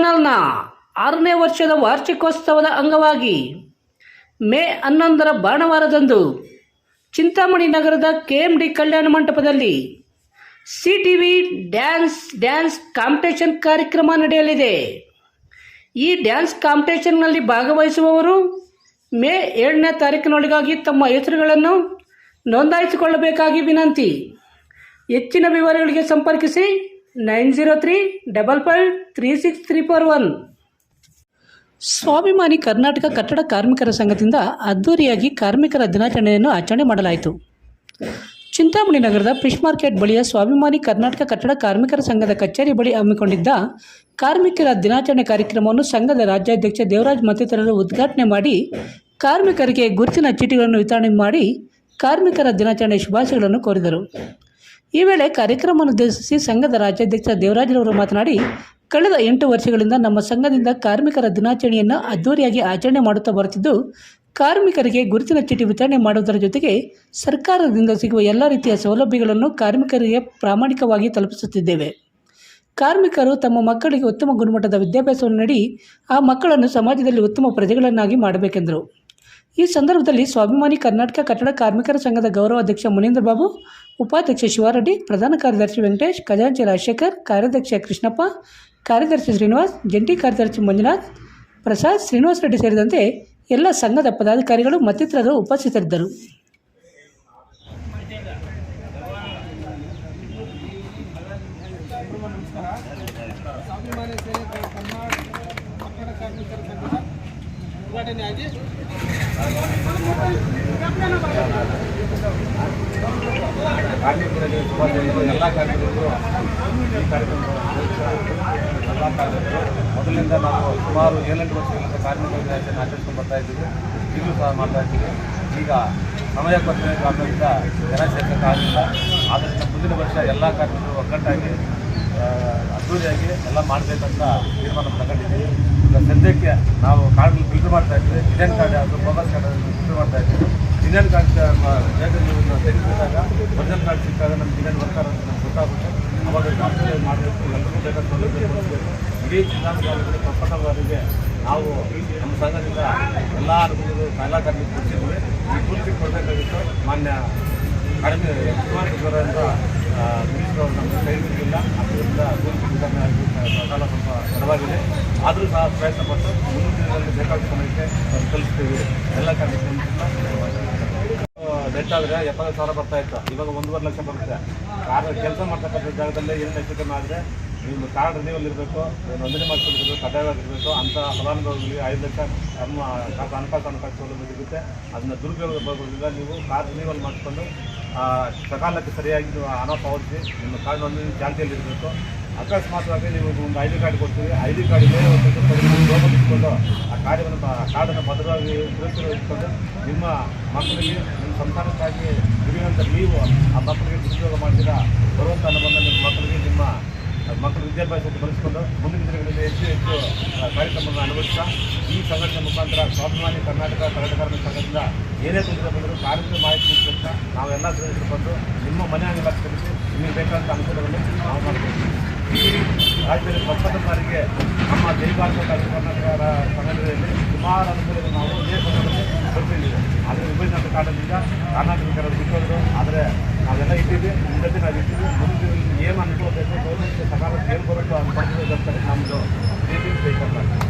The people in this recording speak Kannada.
ಚಾನಲ್ನ 6ನೇ ವರ್ಷದ ವಾರ್ಷಿಕೋತ್ಸವದ ಅಂಗವಾಗಿ ಮೇ 11ರ ಭಾನುವಾರದಂದು ಚಿಂತಾಮಣಿ ನಗರದ KMD ಕಲ್ಯಾಣ ಮಂಟಪದಲ್ಲಿ CTV ಡ್ಯಾನ್ಸ್ ಕಾಂಪಿಟೇಷನ್ ಕಾರ್ಯಕ್ರಮ ನಡೆಯಲಿದೆ. ಈ ಡ್ಯಾನ್ಸ್ ಕಾಂಪಿಟೇಷನ್ನಲ್ಲಿ ಭಾಗವಹಿಸುವವರು ಮೇ 7ನೇ ತಾರೀಕಿನೊಳಗಾಗಿ ತಮ್ಮ ಹೆಸರುಗಳನ್ನು ನೋಂದಾಯಿಸಿಕೊಳ್ಳಬೇಕಾಗಿ ವಿನಂತಿ. ಹೆಚ್ಚಿನ ವಿವರಗಳಿಗೆ ಸಂಪರ್ಕಿಸಿ 9035536341. ಸ್ವಾಭಿಮಾನಿ ಕರ್ನಾಟಕ ಕಟ್ಟಡ ಕಾರ್ಮಿಕರ ಸಂಘದಿಂದ ಅದ್ದೂರಿಯಾಗಿ ಕಾರ್ಮಿಕರ ದಿನಾಚರಣೆಯನ್ನು ಆಚರಣೆ ಮಾಡಲಾಯಿತು. ಚಿಂತಾಮಣಿ ನಗರದ ಫಿಶ್ ಮಾರ್ಕೆಟ್ ಬಳಿಯ ಸ್ವಾಭಿಮಾನಿ ಕರ್ನಾಟಕ ಕಟ್ಟಡ ಕಾರ್ಮಿಕರ ಸಂಘದ ಕಚೇರಿ ಬಳಿ ಹಮ್ಮಿಕೊಂಡಿದ್ದ ಕಾರ್ಮಿಕರ ದಿನಾಚರಣೆ ಕಾರ್ಯಕ್ರಮವನ್ನು ಸಂಘದ ರಾಜ್ಯಾಧ್ಯಕ್ಷ ದೇವರಾಜ್ ಮತ್ತಿತರರು ಉದ್ಘಾಟನೆ ಮಾಡಿ ಕಾರ್ಮಿಕರಿಗೆ ಗುರುತಿನ ಚೀಟಿಗಳನ್ನು ವಿತರಣೆ ಮಾಡಿ ಕಾರ್ಮಿಕರ ದಿನಾಚರಣೆ ಶುಭಾಶಯಗಳನ್ನು ಕೋರಿದರು. ಈ ವೇಳೆ ಕಾರ್ಯಕ್ರಮವನ್ನು ಉದ್ದೇಶಿಸಿ ಸಂಘದ ರಾಜ್ಯಾಧ್ಯಕ್ಷ ದೇವರಾಜ್ರವರು ಮಾತನಾಡಿ, ಕಳೆದ 8 ವರ್ಷಗಳಿಂದ ನಮ್ಮ ಸಂಘದಿಂದ ಕಾರ್ಮಿಕರ ದಿನಾಚರಣೆಯನ್ನು ಅದ್ದೂರಿಯಾಗಿ ಆಚರಣೆ ಮಾಡುತ್ತಾ ಬರುತ್ತಿದ್ದು, ಕಾರ್ಮಿಕರಿಗೆ ಗುರುತಿನ ಚೀಟಿ ವಿತರಣೆ ಮಾಡುವುದರ ಜೊತೆಗೆ ಸರ್ಕಾರದಿಂದ ಸಿಗುವ ಎಲ್ಲ ರೀತಿಯ ಸೌಲಭ್ಯಗಳನ್ನು ಕಾರ್ಮಿಕರಿಗೆ ಪ್ರಾಮಾಣಿಕವಾಗಿ ತಲುಪಿಸುತ್ತಿದ್ದೇವೆ. ಕಾರ್ಮಿಕರು ತಮ್ಮ ಮಕ್ಕಳಿಗೆ ಉತ್ತಮ ಗುಣಮಟ್ಟದ ವಿದ್ಯಾಭ್ಯಾಸವನ್ನು ನೀಡಿ ಆ ಮಕ್ಕಳನ್ನು ಸಮಾಜದಲ್ಲಿ ಉತ್ತಮ ಪ್ರಜೆಗಳನ್ನಾಗಿ ಮಾಡಬೇಕೆಂದರು. ಈ ಸಂದರ್ಭದಲ್ಲಿ ಸ್ವಾಭಿಮಾನಿ ಕರ್ನಾಟಕ ಕಟ್ಟಡ ಕಾರ್ಮಿಕರ ಸಂಘದ ಗೌರವಾಧ್ಯಕ್ಷ ಮುನೀಂದ್ರ ಬಾಬು, ಉಪಾಧ್ಯಕ್ಷ ಶಿವಾರೆಡ್ಡಿ, ಪ್ರಧಾನ ಕಾರ್ಯದರ್ಶಿ ವೆಂಕಟೇಶ್, ಖಜಾಂಚಿ ರಾಜಶೇಖರ್, ಕಾರ್ಯಾಧ್ಯಕ್ಷ ಕೃಷ್ಣಪ್ಪ, ಕಾರ್ಯದರ್ಶಿ ಶ್ರೀನಿವಾಸ್, ಜಂಟಿ ಕಾರ್ಯದರ್ಶಿ ಮಂಜುನಾಥ್, ಪ್ರಸಾದ್, ಶ್ರೀನಿವಾಸ ರೆಡ್ಡಿ ಸೇರಿದಂತೆ ಎಲ್ಲ ಸಂಘದ ಪದಾಧಿಕಾರಿಗಳು ಮತ್ತಿತರರು ಉಪಸ್ಥಿತರಿದ್ದರು. ಕಾರ್ಮಿಕರಿಗೆ ಶುಭಾಶಯಗಳು. ಎಲ್ಲ ಕಾರ್ಮಿಕರು ಈ ಕಾರ್ಯಕ್ರಮ ಎಲ್ಲ ಕಾರ್ಮಿಕರು ಮೊದಲಿನಿಂದ ನಾವು ಸುಮಾರು 7-8 ವರ್ಷಗಳಿಂದ ಕಾರ್ಮಿಕ ದಿನಾಚರಣೆ ಆಚರಿಸ್ಕೊಂಡು ಬರ್ತಾ ಇದ್ದೀವಿ. ಈಗಲೂ ಸಹ ಮಾಡ್ತಾ ಇದ್ದೀವಿ. ಈಗ ಸಮಯ ಕೊರತೆ ಕಾರಣದಿಂದ ಜನ ಸೇರ್ಸೋಕ್ಕಾಗಲಿಲ್ಲ. ಆದ್ದರಿಂದ ಮುಂದಿನ ವರ್ಷ ಎಲ್ಲ ಕಾರ್ಮಿಕರು ಒಗ್ಗಟ್ಟಾಗಿ ಅದ್ದೂರಿಯಾಗಿ ಎಲ್ಲ ಮಾಡಬೇಕಂತ ತೀರ್ಮಾನ ತಗೊಂಡಿದ್ದೀವಿ. ಈಗ ಸದ್ಯಕ್ಕೆ ನಾವು ಕಾರ್ಡ್ಗಳು ಫಿಲ್ಟರ್ ಮಾಡ್ತಾ ಇದ್ದೀವಿ. ಇಂಡಿಯನ್ ಕಾರ್ಡ್ ಅದು ಬೋಗಸ್ ಕಾರ್ಡ್ ಫಿಲ್ಟರ್ ಮಾಡ್ತಾ ಇದ್ದೀವಿ. ಇಂಡಿಯನ್ ಕಾರ್ಡ್ ತೆಗೆದುಕೊಂಡಾಗ ಒರಿಜಿನಲ್ ಕಾರ್ಡ್ ಸಿಕ್ಕಾಗ ನಮ್ಗೆ ಇಂಡಿಯನ್ ವರ್ಕರ್ ಅಂತ ನಮ್ಗೆ ಗೊತ್ತಾಗುತ್ತೆ. ಅವಾಗ ಕಾನ್ಫಿಡೆನ್ಸ್ ಮಾಡಬೇಕು, ಎಲ್ಲರಿಗೂ ಬೇಕಾದ ಸೌಲಭ್ಯ ಕೊಡಬೇಕು. ಇಡೀ ಚಿಂತಾಮಣಿಗೆ ಪ್ರಪ್ರಥಮವಾರಿಗೆ ನಾವು ನಮ್ಮ ಸಂಘದಿಂದ ಎಲ್ಲ ಅನುಕೂಲಗಳು ಎಲ್ಲ ಕಾರ್ಮಿಕರು ಕೊಡಿಸಿದ್ವಿ. ಈ ಪೂರ್ತಿ ಕೊಡಬೇಕಾಗಿತ್ತು. ಮಾನ್ಯ ಕಡಿಮೆ ಸುಮಾರು ಮಿನಿಸ್ಟರ್ ನಮಗೆ ಕೈ ಬಿಟ್ಟಿಲ್ಲ. ಅದರಿಂದ ಪೂರ್ತಿ ವಿತರಣೆ ಕಾಲ ಸ್ವಲ್ಪ ತಡವಾಗಿದೆ. ಆದರೂ ಸಹ ಪ್ರಯತ್ನಪಟ್ಟು ಮುಂದಿನ ದಿನದಲ್ಲಿ ಬೇಕಾದ ಸಮಯಕ್ಕೆ ಕಲಿಸ್ತೀವಿ. ಎಲ್ಲ ಕಾರ್ಮಿಕರು ಡೆಟ್ ಆದರೆ 70,000 ಬರ್ತಾ ಇತ್ತು. ಇವಾಗ 1.5 ಲಕ್ಷ ಬರುತ್ತೆ. ಕೆಲಸ ಮಾಡ್ತಕ್ಕಂಥ ಜಾಗದಲ್ಲೇ ಏನು ಹೆಚ್ಚು ಕಮ್ಮಿ ಆದರೆ ನಿಮ್ಮ ಕಾರ್ಡ್ ರಿನ್ಯೂವಲ್ ಇರಬೇಕು, ನೋಂದಣಿ ಮಾಡಿಕೊಂಡಿರಬೇಕು, ಕಡ್ಡಾಯವಾಗಿರಬೇಕು. ಅಂಥ ಫಲಾನುಭವಿಗಳಿಗೆ 5 ಲಕ್ಷ ನಮ್ಮ ಹಣಕಾಸು ಸೌಲಭ್ಯ ಸಿಗುತ್ತೆ. ಅದನ್ನು ದುರುಪಯೋಗದಿಂದ ನೀವು ಕಾರ್ಡ್ ರಿನ್ಯೂವಲ್ ಮಾಡಿಕೊಂಡು ಸಕಾಲಕ್ಕೆ ಸರಿಯಾಗಿ ನೀವು ಹಣ ಪಾವತಿಸಿ ನಿಮ್ಮ ಕಾರ್ಡ್ ನೋಂದಣಿ ಚಾಲ್ತಿಯಲ್ಲಿರಬೇಕು. ಅಕಸ್ಮಾತ್ವಾಗಿ ನೀವು ಒಂದು ID ಕಾರ್ಡ್ ಕೊಡ್ತೀವಿ. ID ಕಾರ್ಡಿಗೆ ಇಟ್ಕೊಂಡು ಆ ಕಾರ್ಡನ್ನು ಭದ್ರವಾಗಿ ಇಟ್ಕೊಂಡು ನಿಮ್ಮ ಮಕ್ಕಳಿಗೆ ನಿಮ್ಮ ಸಂತಾನಕ್ಕಾಗಿ ದುಡಿಯುವಂಥ ನೀವು ಆ ಮಕ್ಕಳಿಗೆ ದುರುಪಯೋಗ ಮಾಡಿದ ಬರುವಂಥ ಹಣವನ್ನು ನಿಮ್ಮ ಮಕ್ಕಳಿಗೆ ನಿಮ್ಮ ಮಕ್ಕಳ ವಿದ್ಯಾಭ್ಯಾಸಕ್ಕೆ ಬಳಸಿಕೊಂಡು ಮುಂದಿನ ದಿನಗಳಲ್ಲಿ ಹೆಚ್ಚು ಕಾರ್ಯಕ್ರಮವನ್ನು ಅನುಭವಿಸ್ತಾ ಈ ಸಂಘಟನೆ ಮುಖಾಂತರ ಸ್ವಾಭಿಮಾನಿ ಕರ್ನಾಟಕ ಕನ್ನಡ ಕಾರ್ಮಿಕ ಸಂಘದಿಂದ ಏನೇ ತೊಂದರೆ ಬಂದರೂ ಕಾರ್ಮಿಕರ ಮಾಹಿತಿ ಮುಗಿಸ್ತಾ ನಾವೆಲ್ಲ ಸದಸ್ಯರು ಬಂದು ನಿಮ್ಮ ಮನೆ ಅಂಗಡಿ ಕಳಿಸಿ ನಿಮಗೆ ಬೇಕಾದಂಥ ಅನುಕೂಲಗಳನ್ನು ನಾವು ಮಾಡಬೇಕು. ಈ ರಾಜ್ಯದಲ್ಲಿ ಪ್ರಥಮ ಬಾರಿಗೆ ನಮ್ಮ ಜೈಗಾರ್ಮಿಕ ಕರ್ನಾಟಕ ಸಂಘಟನೆಯಲ್ಲಿ ಸುಮಾರು ಅನುಕೂಲಗಳು ನಾವು ಇದೇ ಸಂದರ್ಭದಲ್ಲಿ ಕೊಡ್ತಿದ್ದೀವಿ. ಆದರೆ ವಿಭಜನೆ ಕಾರಣದಿಂದ ಕಾರ್ಮಿಕರು ಬಿಟ್ಟೋದ್ರು. ಆದರೆ ನಾವೆಲ್ಲ ಇದ್ದೀವಿ, ಮುಂದೆ ನಾವು ಇದ್ದೀವಿ. ಮುಂದೆ ಏನು ಅನುಕೂಲ ಬೇಕು ಗೌರ್ಮೆಂಟ್ ಸಕಾಲಕ್ಕೆ ಏನು ಬರುತ್ತೋ ಅನುಕೂಲ ನಮ್ಮದು